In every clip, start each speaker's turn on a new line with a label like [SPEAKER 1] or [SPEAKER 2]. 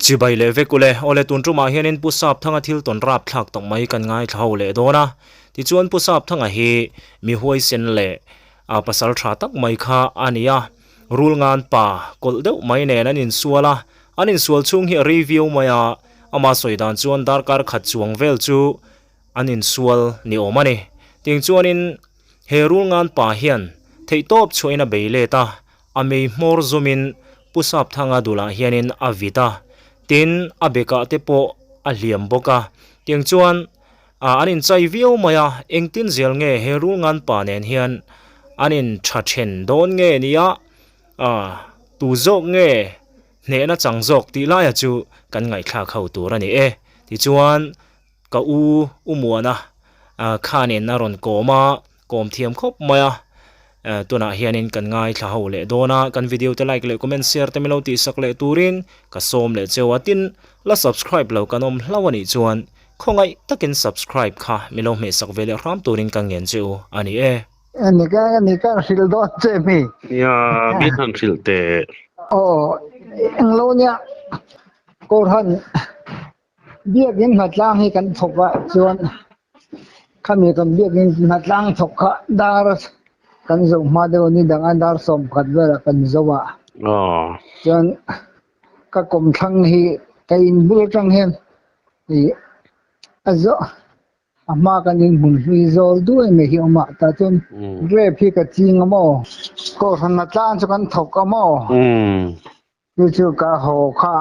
[SPEAKER 1] จิบายเลเวกุเลโอเลตุนจุมาเฮียนินปุสับทั้งอาทิลตนรับทักต้องไม่กันง่ายเท่าเลโดนะที่ชวนปุสับทั้งอาเฮมีหวยเซนเลปัสสัลทราตักไม่ค่าอันนี้รูลงานป่ากดเดวไม่แน่นันอินสัวละอันอินสัวช่วงที่รีวิวมาอามาสวยดานชวนดาร์การขัดจวงเวลจูอันอินสัวนี่โอมันนี่ติงชวนินเฮรูลงานป่าเฮียนเทยตบช่วยนะเบลเลตาอเมย์มอร์ซูมินปุสับทั้งอาดุลาเฮียนินอวิตาtin abeka te po a hliam boka tiang chuan anin chai viau maya engtin zel nge heru ngan pa nen hian anin tha then don nge nia tu zok nge ne na changjok ti la ya chu kan ngai thla khau tur ani e ti chuan ka umuana khanin naron koma kom thiam khop maya tuna hianin kan ngai thla ho le dona kan video te like le comment share te melo ti sak le turin ka som le chewatin la subscribe lo kanom hlawani chuan khongai takin subscribe kha melo me sak vele ram turin kan ngen chu ani e
[SPEAKER 2] ani ka sil do che mi
[SPEAKER 3] ya mi than sil te
[SPEAKER 2] englo nya ko han biak in hatlang hi kan thokwa chuan khami kan biak in hatlang thokha dar kan zo ma de ni dang andar som khat vera kan zowa chuan ka kom thang hi kain bul tang hen hi azo ama kan in bum hi zol du me hi oma ta chun re phi ka ching mo ko han na tlan chu kan thok mo chu ka ho kha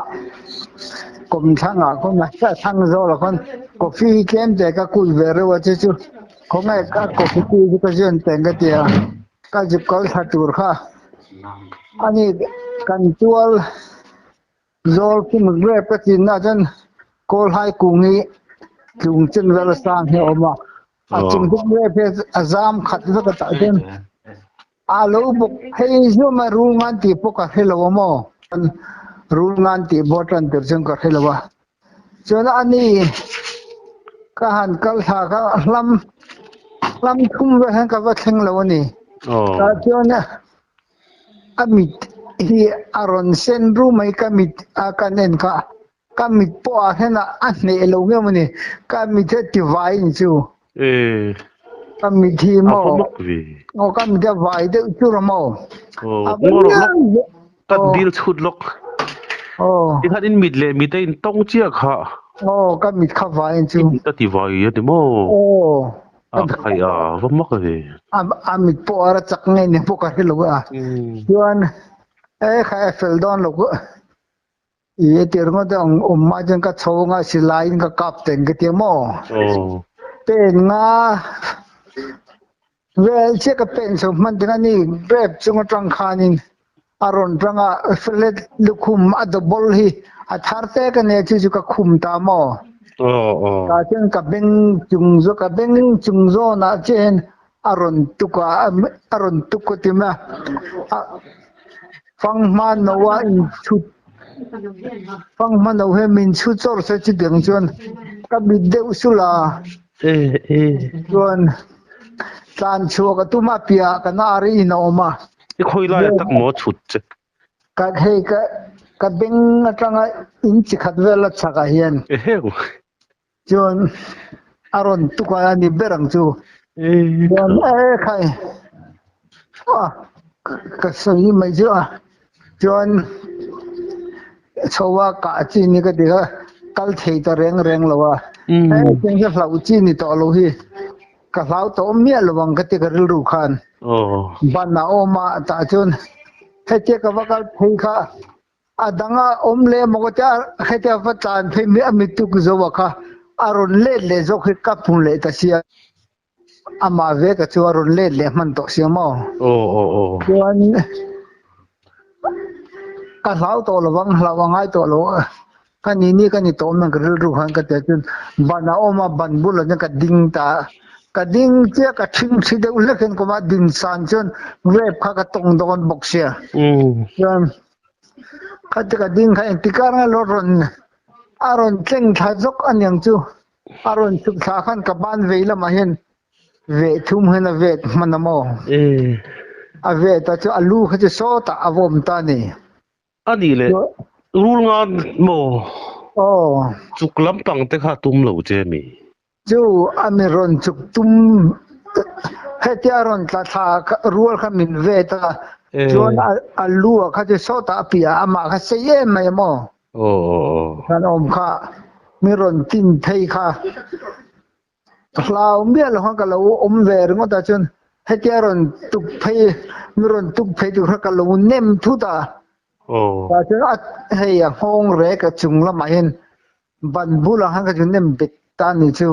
[SPEAKER 2] kom thang a ko na cha thang zo la kon ko phi kem te ka kul vere wa chu ko ngai ka ko phi ku ka jen teng ka tia ka jip kal thatur kha ani kan tual zol kim re pa tin na jan kol hai kungi chung chen vel sang he oma a chung dum re pe azam khat za ka ta den a lo buk hei zo ma ru ngan ti po ka helo mo ru ngan ti botan ter jeng ka helo wa chona ani ka han kal tha ka lam thum ve han ka wa theng lo ni ta chona amit hi aron sen ru mai kamit akanen ka kamit po hena anne lo nge mani kamit ti vai ni chu kamit thi mo kamit vai de chu ro mo
[SPEAKER 3] ta dil chut lok ti khan in mid le mi te in tong chia kha
[SPEAKER 2] kamit kha vai chu
[SPEAKER 3] ta ti vai ya de mo khai va mak ve
[SPEAKER 2] amit po ara chak nge ne po ka helo chuan khai fel don lo ye tir ngo da ma jan ka chonga silain ka kap ten ke ti mo pen nga wel che ka pen so man tin ani rep chung tang khanin aron ranga flet lukhum adbol hi atharte ka ne chu ka khum ta mo ka chen ka beng chung zo na chen aron tuka ti ma fang man no wa in chu fang man no he min chu chor se chi deng chuan ka bi deu sula chuan tlan chu ka tu ma pia ka na ri na oma
[SPEAKER 3] i khoi la tak mo chut che
[SPEAKER 2] ka he ka beng atanga in chi khat vela chaka hian chuan aron tuka ni berang chu chuan khai ka soi mai chu chuan chowa ka chi ni ka diga kal thei ta reng lawa chen se flau chi ni to lo hi ka flau to mi lawang ka ti ka ru khan ban na oma ta chun he ka wa kal thei kha adanga omle mo ta he ta fa chan phei mi amit tu ku zo wa kha aron le zo khi ka phun le ta sia ama ve ka chu aron le man to sia mo chuan ka hlau to lawang ai to lo ka ni ka ni to man ka ru han ka te chun bana oma ban bul na ka ding ta ka ding che ka thing si de ul khen ko ma din san chun rep kha ka tong don bok sia chuan ka ding kha ti ka nga lo ron aron cheng tha jok anyang chu aron chuk tha khan ka ban ve la ma hen ve thum hena ve manamo a ve ta chu alu kha chu so ta avom ta ni
[SPEAKER 3] ani le rul nga mo
[SPEAKER 2] oh
[SPEAKER 3] chuk lampang te kha tum lo che mi
[SPEAKER 2] chu amiron chuk tum hetiaron tla tha rual khamin ve ta chuan alu kha che sota pia ama kha seye mai mo kan om kha miron tin thei kha klau mial ho ka lo om ver ngo ta chun hetiaron tuk phei miron tuk phei tu kha ka lo nem thu ta ta chun hei hong re ka chung la ma hen ban bula han ka chun nem bit ta ni chu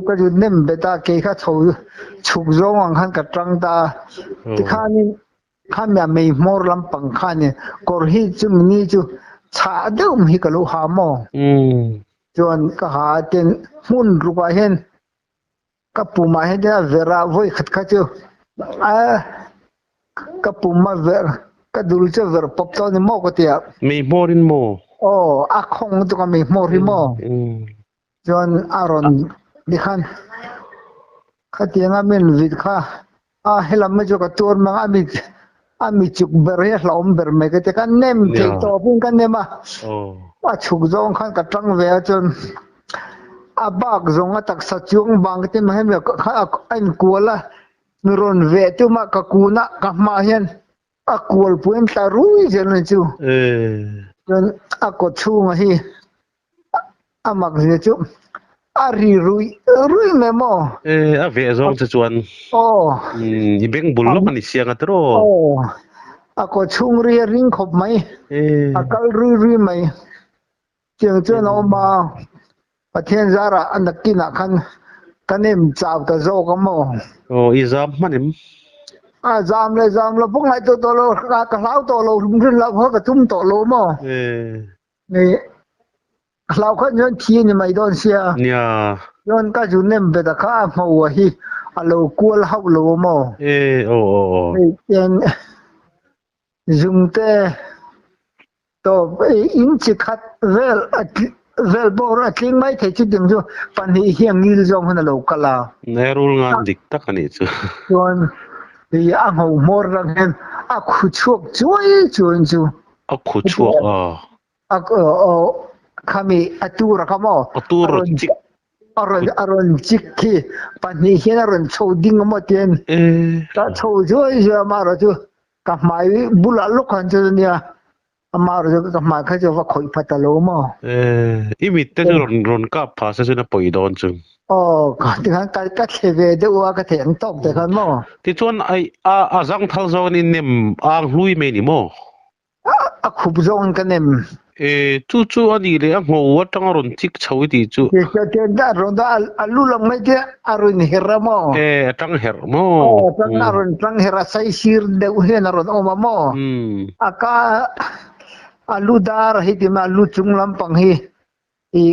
[SPEAKER 2] ka ju nem beta ke kha chou chuk zong ang han ka trang ta ti kha ni kha mya mei mor lam pang kha ni kor hi chu ni chu cha dum hi ka lo ha mo chuan ka ha ten mun rupa hen ka pu ma hen da vera voi khat kha chu ka pu ma ver ka dul che ver pop to ni mo ko tia
[SPEAKER 3] mei morin mo
[SPEAKER 2] a khong tu ka mei mor ri mo chuan aron di khan khatia men vit kha helam me jo ka tur ma ami chuk ber he hlom ber me ke te kan nem te to pin kan nema chuk zong khan ka tang ve chon a bak zong a tak sa chung bang te ma hem kha an kuala miron ve tu ma ka kuna ka ma hian a kual puin ta rui jen chu chon a ko chung hi amak je chu ari rui me mo
[SPEAKER 3] a ve zong chu chuan i beng bul lok ani siang atro
[SPEAKER 2] a ko chung ri ring khop mai a kal rui mai cheng chen o ma pathian zara anakina khan kanem chaw ta zo ka mo
[SPEAKER 3] i zam manim
[SPEAKER 2] zam le pung lai to lo ka lau to lo rin la ho ka tum to lo mo ni lau khan yon thi ni mai don sia
[SPEAKER 3] nya
[SPEAKER 2] yon ka ju nem be da kha mo wa hi alo kual hau lo mo yen zum te to in chi khat vel bor a tling mai the chi dim ju pan hi hiang ni jong hana lo kala
[SPEAKER 3] ne rul ngan dik tak ani chu
[SPEAKER 2] chuan hi a ho mor rang hen a khu chuak chuai chuan chu
[SPEAKER 3] a khu chuak
[SPEAKER 2] a khami atura kamo
[SPEAKER 3] chik
[SPEAKER 2] aron chik ki pan hi hian aron chou ding mo ten ta chou joi ja ma ro chu ka mai bula lok han chu nia amaro jo ka ma kha jo wa khoi patalo mo
[SPEAKER 3] imit te ron ka pha sa na poi don chu
[SPEAKER 2] ka ti han ka theve de wa ka theng tok de khan mo
[SPEAKER 3] ti chuan ai a zang thal zo ni nem ang hlui me ni mo
[SPEAKER 2] a khup zong ka nem
[SPEAKER 3] chu ani le a ngo wa tang ron chik chhawi ti chu
[SPEAKER 2] te da ron da alu lang mai te arun hera mo
[SPEAKER 3] tang her mo
[SPEAKER 2] tang aron tang hera sai sir de u hen aron o ma mo aka alu dar hi ti ma alu chung lam pang hi i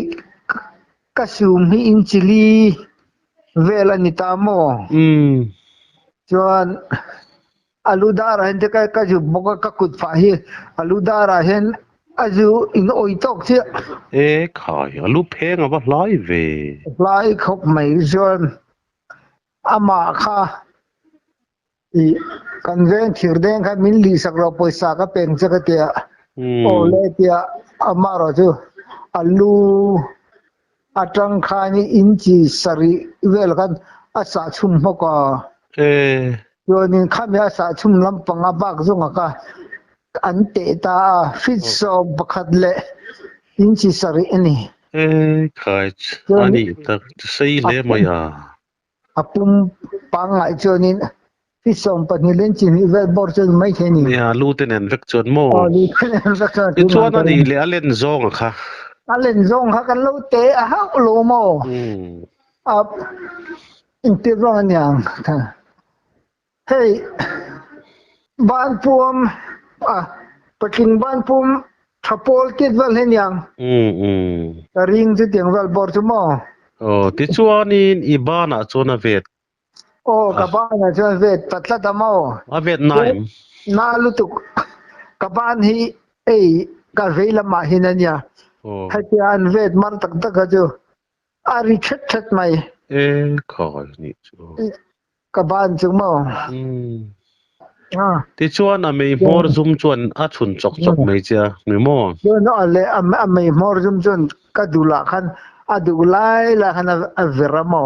[SPEAKER 2] kasum hi in chili vela ni ta mo chuan alu dar hen te ka ju boka ka kut fa hi alu dar hen aju in oi tok che
[SPEAKER 3] khai alu pheng aba lai ve
[SPEAKER 2] lai khop mai chuan ama kha i kan ven thir den kha min li sak ro poisa ka peng che ka tia ole tia amaro chu alu atang khani inchi sari vel kan asa chum hoka yonin khamya sa chum lam panga bak zonga ka ante ta fit so bakhat le inchi sari ani
[SPEAKER 3] khai ani ta sei le maya
[SPEAKER 2] apum panga chonin fisom panilen chin vel bor chen mai theni
[SPEAKER 3] ya luten en vek chon mo
[SPEAKER 2] lu ten vek chon
[SPEAKER 3] ti chuan ani le alen zong kha
[SPEAKER 2] alen zong kha kan lo te a ha lo mo ap inte rong nyang tha hey ban pum paking ban pum thapol tit vel hen yang ring chu tiang vel bor chu mo
[SPEAKER 3] ti chuan in ibana chona vet
[SPEAKER 2] ka ba na chuan vet patla ta mo
[SPEAKER 3] a vet naim
[SPEAKER 2] na lu tu ka ban hi ka veila ma hinanya hatian vet mar tak tak ju ari chat mai
[SPEAKER 3] khai ni chu
[SPEAKER 2] ka ban chu mo
[SPEAKER 3] ti chuan a mei mor zum chuan a chhun chok mai cha mi mo
[SPEAKER 2] no ale mai mor zum chun ka dula khan adulai la khan a veramo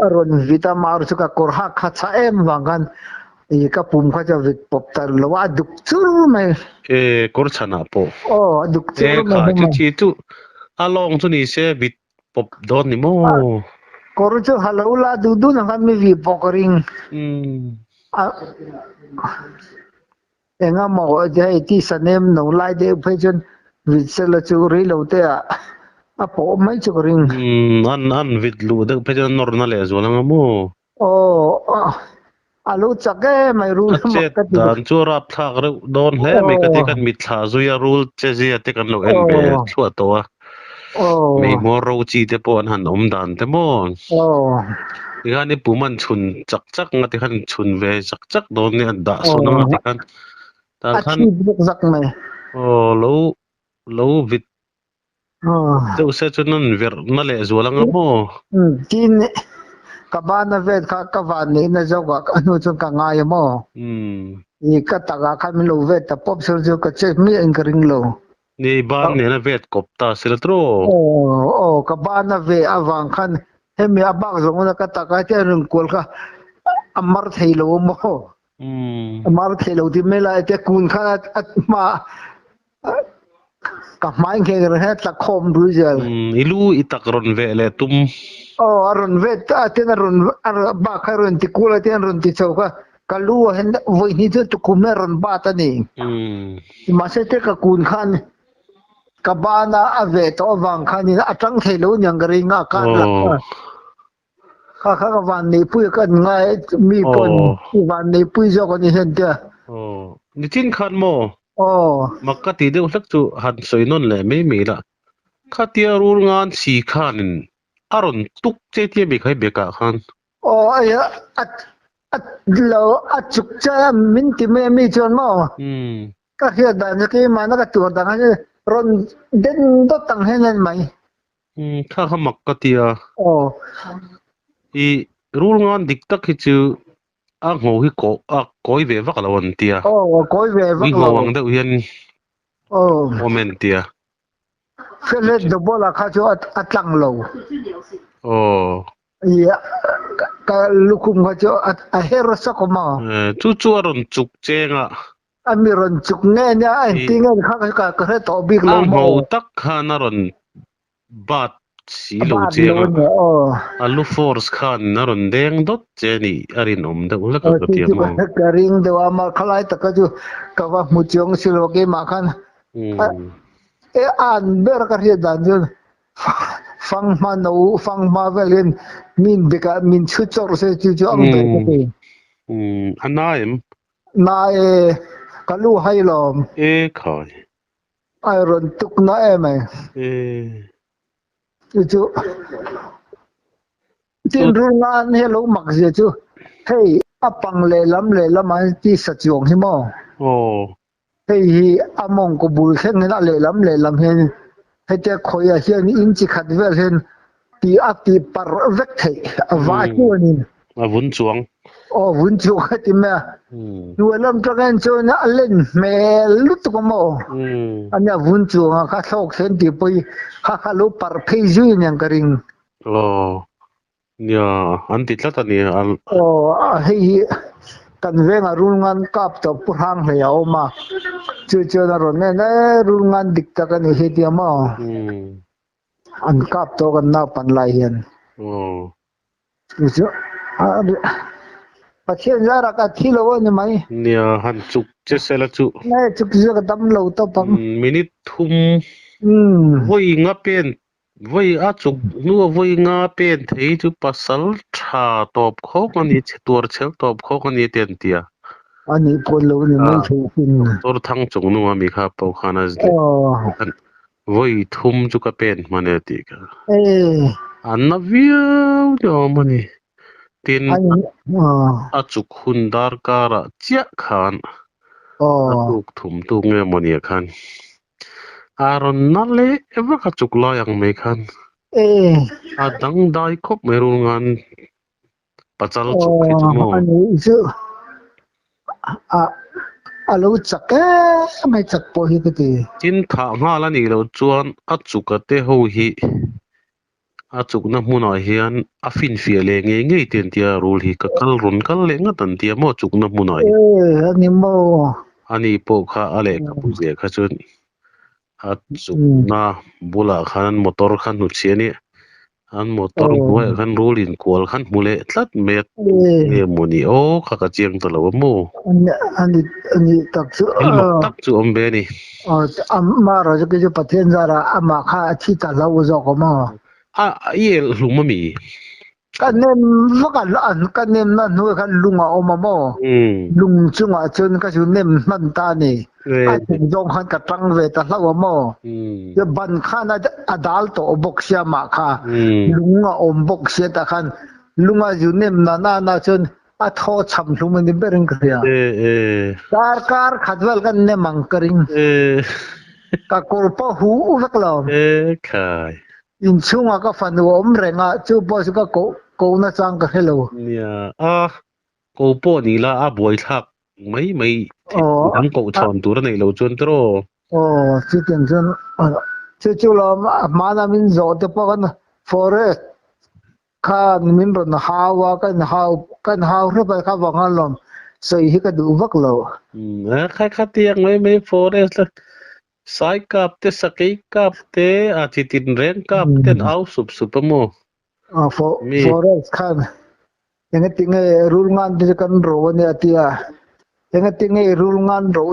[SPEAKER 2] aron vita mar chu ka korha kha cha em wangan i ka pum kha ja vit pop tar lo wa duk chur mai
[SPEAKER 3] kor chana po
[SPEAKER 2] duk chur
[SPEAKER 3] kha chi tu along chu ni se bit pop don ni mo
[SPEAKER 2] kor chu halula du na kan mi vi pokring enga mo je ti sanem no lai de phejun vit sela chu ri lo te a po mai chu ring
[SPEAKER 3] an vit lu de phejun nor na le zo lang mo
[SPEAKER 2] alu chake mai rul
[SPEAKER 3] ka dan chu rap thak re don hle me ka te kan mit thla zu ya rul che ji te kan lo en be chua to me mo ro chi te pon han dan te mo ga ni pu man chun chak nga te kan chun ve chak don ni an da so na te kan ta kan
[SPEAKER 2] zak mai
[SPEAKER 3] lo vit te se chun nan ver na le zo lang mo
[SPEAKER 2] tin kabana vet ka van ni na zo ga anu chun ka nga mo ni ka ta ga kha mi lo vet ta pop sur jo ka che mi en ring lo
[SPEAKER 3] ni ban ne na vet kop ta sil tro
[SPEAKER 2] kabana ve awang khan hemi abak zo na ka ta ka te rung kol ka amar thailo mo amar thailo ti mela te kun kha ma ka mai ke re ta khom ru jal
[SPEAKER 3] ilu itak ron ve le tum
[SPEAKER 2] aron ve ta te na ron ba kha ron ti kula te ron ti chau ka kalu hen voi ni tu kumer ron ba ta ni ma se te ka kun khan kabana ave to wang khan ni atang thailo nyang ri nga ka la ka van ni pui kan ngai mi pon van ni pui jo ko ni hen te
[SPEAKER 3] ni tin khan mo makati de usak chu han soinon le me la khatia rul ngan si khanin aron tuk che tie be khai be ka khan
[SPEAKER 2] aya at lo achuk cha min ti me mi chon mo ka hia da ne ki ma na ka tur da ne ron den do tang hen mai
[SPEAKER 3] kha kha makatia i rul ngan dik tak hi chu a ngo hi ko a koi ve vak lawan tia
[SPEAKER 2] koi ve vak
[SPEAKER 3] lawan wang de hian moment tia
[SPEAKER 2] fele do bola kha chu atlang lo ya ka lukum kha chu a her sa ko ma
[SPEAKER 3] chu aron chuk chenga
[SPEAKER 2] amiron chuk ne nya ai tinga kha ka to big lo
[SPEAKER 3] mo tak khan aron bat si lo chenga alu force khan naron deng dot cheni arin de ula ka tia mo
[SPEAKER 2] ka ring de wa ma khalai ta ka chu ka wa mu chong silo ke ma khan an ber ka ri dan jun fang ma velin min beka min chu chor se chu ang be ke
[SPEAKER 3] anaim
[SPEAKER 2] na kalu hailom
[SPEAKER 3] khai
[SPEAKER 2] iron tuk na mai chu tin rungan hello mak je chu hey apang le lam ti sa chiong hi mo hey hi among ko bul khen na le lam hen he te khoya hian in chi khat vel hen ti ati par vek thei awa chu ni
[SPEAKER 3] avun chuang
[SPEAKER 2] vun chu ti ma nu lam tragan chu na len me lut ko mo anya vun chu kha thok sen ti pui kha lo par phei ju nyang karing
[SPEAKER 3] ya anti tlata ni
[SPEAKER 2] hei kan venga rulngan kap to purhang le ya oma chu na ron ne rulngan dik ta kan he ti ma an kap to kan na pan lai hian chu pathian zara ka thilo ni mai
[SPEAKER 3] nia han chuk che sela chu
[SPEAKER 2] ne chuk je ka dam lo to pam
[SPEAKER 3] minute thum voi nga pen voi a chuk nu voi nga pen thei chu pasal tha top kho kan ni tur chel top kho kan ni ten tia
[SPEAKER 2] ani pon lo ni mai thu pin
[SPEAKER 3] tor thang chung nu mi kha pau khana voi thum chu ka pen mane ti ka an na view jo mani tin a chuk hun dar kara chia khan tuk thum tu nge mani khan aron nale eva ka chuk la yang me khan adang dai khop merungan pachal chuk hi mo
[SPEAKER 2] ani chu alo chak mai chak po hi ke ti
[SPEAKER 3] chin tha nga la ni lo chuan a chuka te ho hi a chuk na hmuna hian a fin fia le nge ten tia rul hi ka kal run kal le nga tan tia mo chuk na hmuna hi
[SPEAKER 2] ani mo
[SPEAKER 3] ani po kha ale ka pu je kha chun a chuk na bula khan motor khan nu chiani an motor boy khan rolin kol khan mule tlat met e moni o kha ka chiang to lo mo
[SPEAKER 2] ani tak chu
[SPEAKER 3] tak chu ombe ni
[SPEAKER 2] amma ra ju ke pathen zara amma kha thi ta lo zo ko ma
[SPEAKER 3] ye luma mi
[SPEAKER 2] kanem vakan an kanem na nu kan lunga o ma mo lung chunga chun ka chu nem man ta ni a jong khan ka tang ve ta lo mo ye ban khana adal to bok sia ma kha lunga om bok sia ta khan lunga ju nem na chun a tho cham lu man ni bereng kria kar khadwal kan ne mang kering ka kor pa hu vak lo
[SPEAKER 3] khai
[SPEAKER 2] in chunga ka fan om renga chu bo su ka ko na chang ka hello
[SPEAKER 3] nia ko po ni la a boi thak mai dang ko chon tur nei lo chon tro
[SPEAKER 2] chi ten chon chu lo ma na min zo te pa kan forest khan min ron hawa kan haw re ba ka wang lom sei hi ka du vak lo
[SPEAKER 3] khai tiang mai forest sai kap te sakai kap te a chitin ren kap ten au sup mo
[SPEAKER 2] forest khan yang tinge rul ngan de kan ro ne atia yang tinge rul ngan ro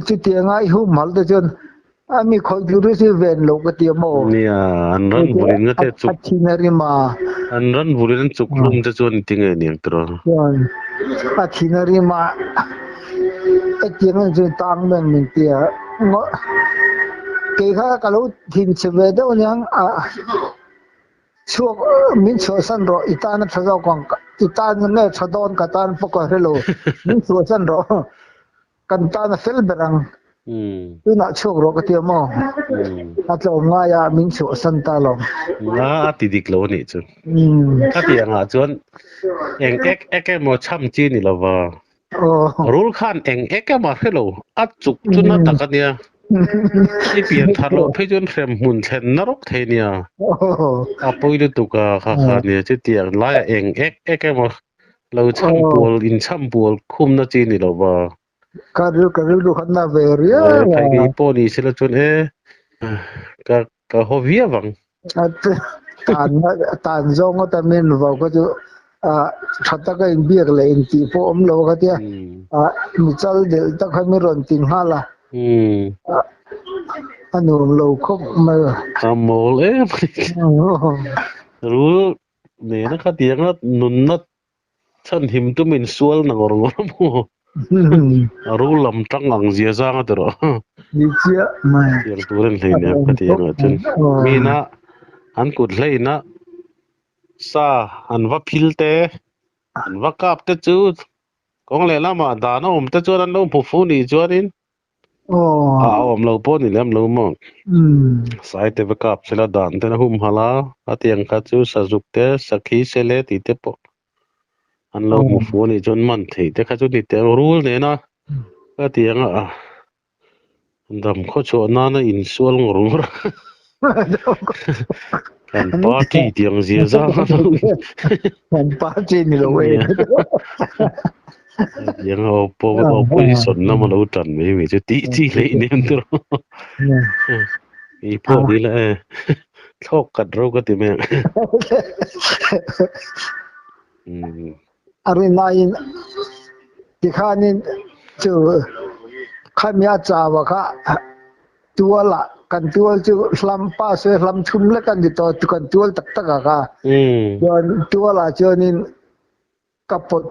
[SPEAKER 2] chi tianga hu mal de jon ami khoi juru si ven lo ka ti mo
[SPEAKER 3] nia an ran burin nga te chuk
[SPEAKER 2] chinari ma
[SPEAKER 3] an ran burin chuk lum te jon tinge niang tro
[SPEAKER 2] chinari ma tiang je tang men min tia ngo ke kha ka lo thin chwe de onyang chuak min chu san ro itan thajau kong itan ne chadon ka tan poko helo min chu san ro kan tan fel berang ina chuk ro ka ti mo atlo nga ya min chu san ta lo
[SPEAKER 3] nga ti dik lo ni chu ka ti nga chuan eng ek mo cham chi ni lo wa rul khan eng ek ma helo at chuk chuna takania i pian thalo phejun frem mun thlen narok thenia apoi de tuka kha ne che tiang la eng ek mo lo cham pol in cham pol khum na chi ni lo ba
[SPEAKER 2] karu du khan na veria
[SPEAKER 3] thai gi poni sila chun ka hovia wang
[SPEAKER 2] tan zong ta men wa ko ju thata ka in biak le in ti po om lo ka tia mi chal de ta khan mi ron tin hala anu lo khop ma
[SPEAKER 3] amol rul ne na ka tiang na nun na chan him tu min sual na ngor mo rul lam tang ang zia zang atro
[SPEAKER 2] ni chia mai
[SPEAKER 3] tiang turen le ne ka tiang chun mi na an kut hlei na sa an va philte an va kap te chu kong le lama da no te chu an lo fu ni chuanin om lo po ni lem lo mo sai te va kap sela dan te na hum hala atiang ka chu sa juk te sakhi sele ti te po an lo mu fu ni chon man thei te kha chu ni te rul ne na atiang dam kho cho na in sual ngorung kan party tiang zia za
[SPEAKER 2] kan party ni lo we
[SPEAKER 3] yang opposition na mo lo tan me chu ti le ni antro i po ni la thok kat ro ka ti me
[SPEAKER 2] ari nain ti khanin chu khamya chawa kha tuala kan tual chu hlam pa se hlam thum le kan di to kan tual tak tak ka yon tuala chonin kapot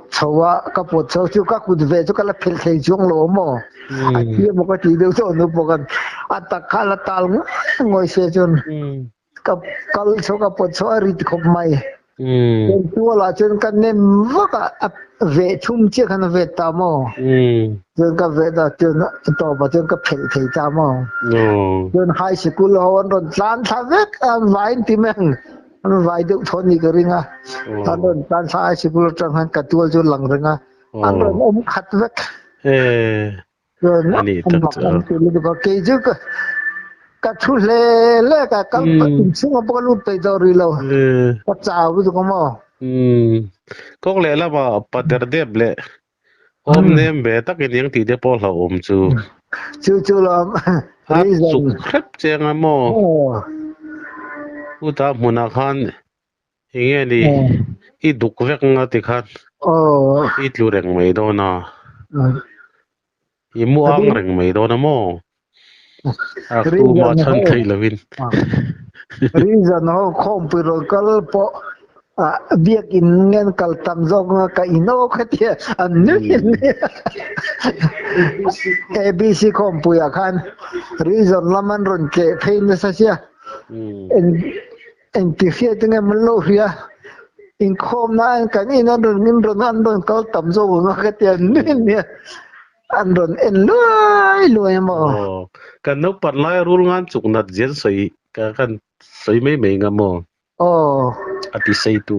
[SPEAKER 2] chaw chu ka kud ve chu kala phel thei chung lo mo ati mo ka ti de so no pokan atak khala tal ngoi se chun kal chu kapot chu ri khop mai tuala chun kan nem waka ve thum che khan ve ta mo chun ka ve da chun to ba chun ka phel thei ta mo chun high school hon ron tlan tha vek vain ti meng an vai de thoni ka ringa an ron tan sa high school tang han ka tual chu lang ringa an ron om khat vek
[SPEAKER 3] อันนี้ตัก
[SPEAKER 2] Keju ka thule le ka singa polu pe dori lo ka chaw du ko mo
[SPEAKER 3] ก็เลยละว่าปัดเดบเลยอมเนมเบตักยังตีเดปอลอม
[SPEAKER 2] จูลม
[SPEAKER 3] สุขครบเจงมออุตามุนาคันเงี้ยดิอีดุกเวกงาติคันอีตลูเรงไม่โดนะอีมัวอังเรงไม่โดนะมออาคูมาชันไทยละวิน
[SPEAKER 2] reason ho khom piro kal po biak in ngen kal tam jong ka ino khatia anni abc khom pu ya khan reason laman ron ke phein sa sia en tifia tinga mlo hia in khom na kan ina ron ngin ron an ron kal tam jong khatia ni an ron en loi mo
[SPEAKER 3] kan no pat lai rul ngan chuk nat jen soi ka kan soi mai nga mo ati sei tu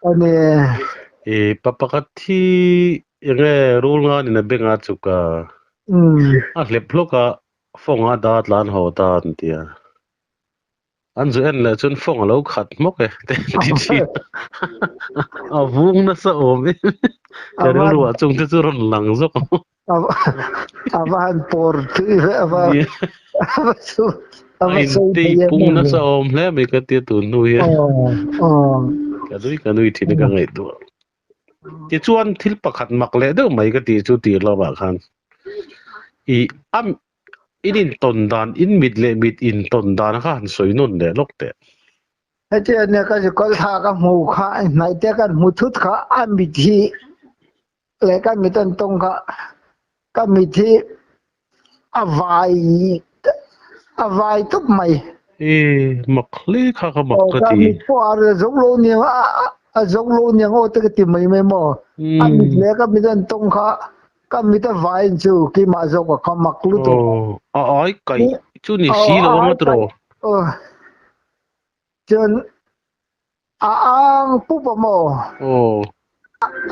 [SPEAKER 2] ane
[SPEAKER 3] papakat thi enge rul ngan na benga chuka a hlep loka fonga dat lan ho tan tia an zu en la chun fonga lo khat mok e ti a vung na sa om ka ru a chung te chu ron lang zok
[SPEAKER 2] avan por tu ava
[SPEAKER 3] ti pung na sa om le me ka ti tu nu ya ka dui thi ka ngai tu ti chuan thil pakhat mak le do mai ka ti chu ti lo ba khan i am in ton dan in mid le mid in ton dan kha han soi nun le lok te
[SPEAKER 2] ate ne ka ji kol tha ka mu kha nai te kan mu thut kha am bi thi le ka mi ton tong kha ka mi thi avai tup mai
[SPEAKER 3] mak le kha ka mak ka ti
[SPEAKER 2] mi po ar jong lo ni a jong lo ni ngo te ti mai mo am mi le ka mi ton tong kha ka mi ta vai chu ki ma zo ka mak lu to
[SPEAKER 3] ai kai chu ni si lo ma tro
[SPEAKER 2] chun ang pu pa mo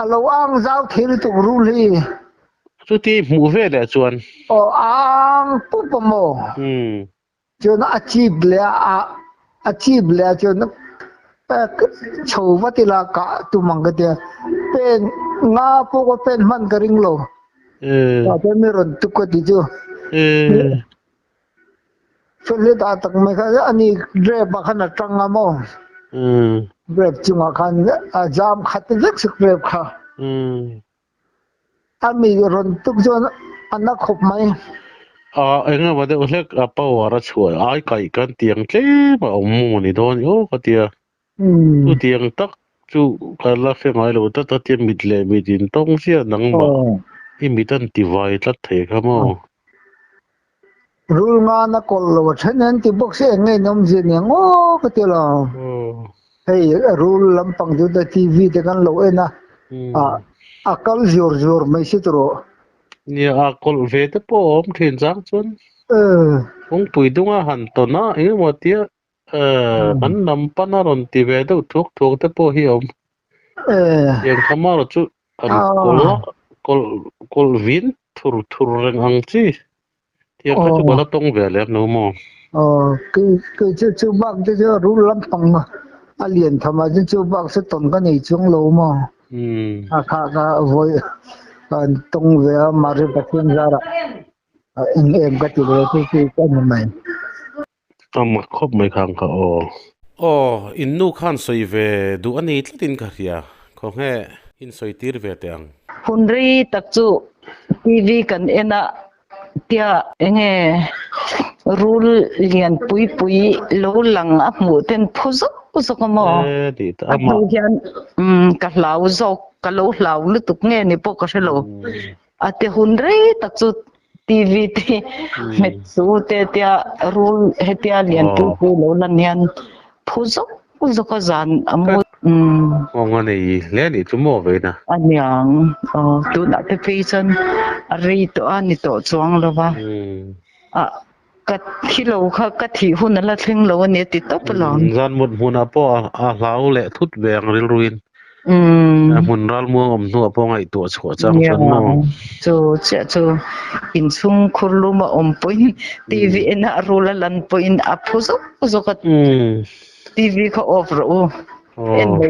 [SPEAKER 2] alo ang zau thil tu ru li
[SPEAKER 3] chu ti mu ve le chuan
[SPEAKER 2] ang pu pa mo chun achieve le chun chho wa ti la ka tu mang ga te pen nga pu ko pen man ka ring lo ta te mi ron tu ko ti ju Fili ta tak mai kha ani grab khana tanga mo grab chunga khan jam khat jek sik grab kha ami ron tuk jon anna khop mai
[SPEAKER 3] enga wade ulek apa wara chua ai kai kan tiang tle ma omu ni don yo ka tia tu tiang tak chu kala fe ngai lo ta ta tiam midle midin tong sia nang ba i mitan tivai tlat the kha mo
[SPEAKER 2] rul nga na kol lo thenen ti box e ngai nom je ne ngo ka ti lo hey rul lampang ju da tv te kan lo e na akal jor mai si tro
[SPEAKER 3] ni akol ve te po om thin jang chun ong pui dunga han to na e mo tia an nam pana ron ti ve do thok te po hi om yang kamaro chu an kol vin thur reng ang chi tia ka chu bala tong ve le no mo
[SPEAKER 2] ke chu bak te ru lampang alien thama chu bak se ton ka nei chung lo mo kha ka voi kan tong ve mari pathin zara em ka ti le ti ka mai
[SPEAKER 3] tam khop mai khang ka in nu khan soi ve du ani tlatin ka ria kho he in soi tir ve tang
[SPEAKER 4] hunri takchu tv kan ena tia enge rule lian pui lo lang a mu ten phuzo usokamo
[SPEAKER 3] di ta ma
[SPEAKER 4] ka lau zo ka lo lau lu tuk nge ni po ka shelo ate hunri takchu tv ti metsu te tia rule hetia lian pui lo lan yan phuzo uzoko zan amu
[SPEAKER 3] nga nei le ni chumo ve na
[SPEAKER 4] anyang tu na te peison ari to ani to chuang lo ba ka thilo kha ka thi hun la thling lo ne ti to plo
[SPEAKER 3] zan mut huna po a lau le thut veng ril ruin หุ่นรัลมัวอมนัวพองไอตัวฉวจังฉันมอง
[SPEAKER 4] จูอินซุงคุรุมาอมปุยทีวีนะรูลลันปุยอัพซุกทีวีเขาออฟรู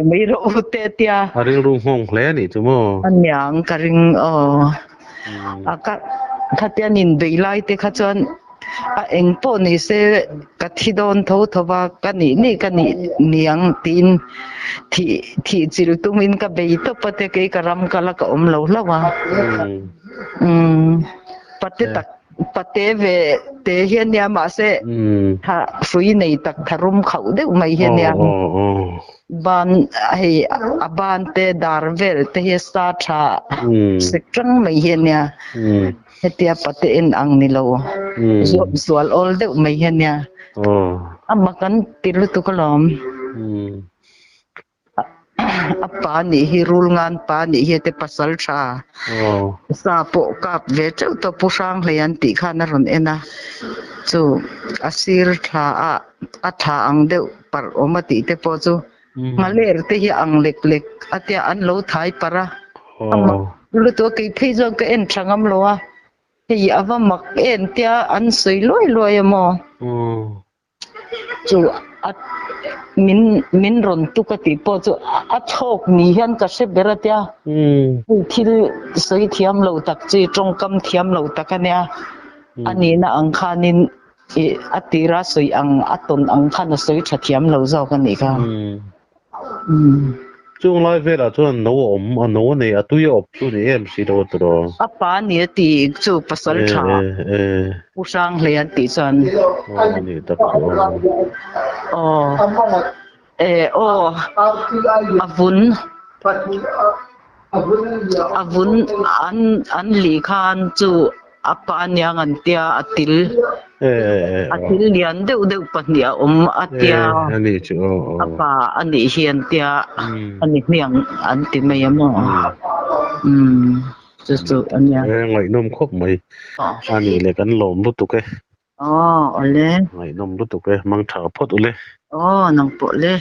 [SPEAKER 4] ไม่รู้เตีย
[SPEAKER 3] อาริงรุงห้องแคลนี่จุโม
[SPEAKER 4] อันยังกริงก็ขัดยันนินเบลไลเตขัดจวนเอ็งปนี่เสกัดที่โดนทว่ากันนี่กันนี่ยังตีนที่จิลตุมินกับเบยตปะเตเกกรำกะละกอมเหลาละวะปะเตตักปะเตเวเตเฮียนยามาเสถ้าฟุยในตักทารุมเขาเดไม่เฮียนยาบ้านให้บ้านเตดาร์เวลเตเฮสตาชาสิจังไม่เฮียนยาเฮตียปะเตอินอังนิโลสวลออลเดไม่เฮียนยามากันติลุตุกลอมปานี่ฮิรูลงานปานี่เฮเตปัสสัลชาซาโปกับเวเจ้าตัวผู้สร้างเลียนติขานรนเอนะจูอาศิรชาอัฐาอังเดวปรอมติเตปจูงาเลรเตฮิอังเล็กๆอัตยาอันโลไทยปะระลุตัวกี่พี่จงก็เอ็นช่างอำโลอะเฮียอาวมักเอ็นเตียอันสวยลอยมอจูมินรอนตุกติปอจูอัชกนี่ฮันก็เสบระเตียที่สวยเทียมเราตักจีจงกำเทียมเราตักกันเนี่ยอันนี้นะอังคานินอัติราสวยอังอัตนอังคานสวยเทียมเราเจ้ากันนี่ค่ะ
[SPEAKER 3] จุงไลเวลาจวนโนอมโนเนี่ยตุยอบจุนี่เอ็มสิโดตรอ
[SPEAKER 4] ปานี่ติจูปัสสัลชาผู้สร้างเลียนติจัน
[SPEAKER 3] นี่ตัก
[SPEAKER 4] อาวุนอันลีคานจูอปานยังอันเตียอติลเลียนเดวปะเนี่ยอเตีย
[SPEAKER 3] อันนี้จู
[SPEAKER 4] อปาอันนี้เฮียนเตียอันนี้เมียงอันติเมียมจูอันเนี้ย
[SPEAKER 3] ไงนมครบไหมอันนี้เลยกันหลอมรุตุก
[SPEAKER 4] อ๋อเลย
[SPEAKER 3] ไงนมรุตุกมังถาพอดเลย
[SPEAKER 4] อ๋อนังปอเลย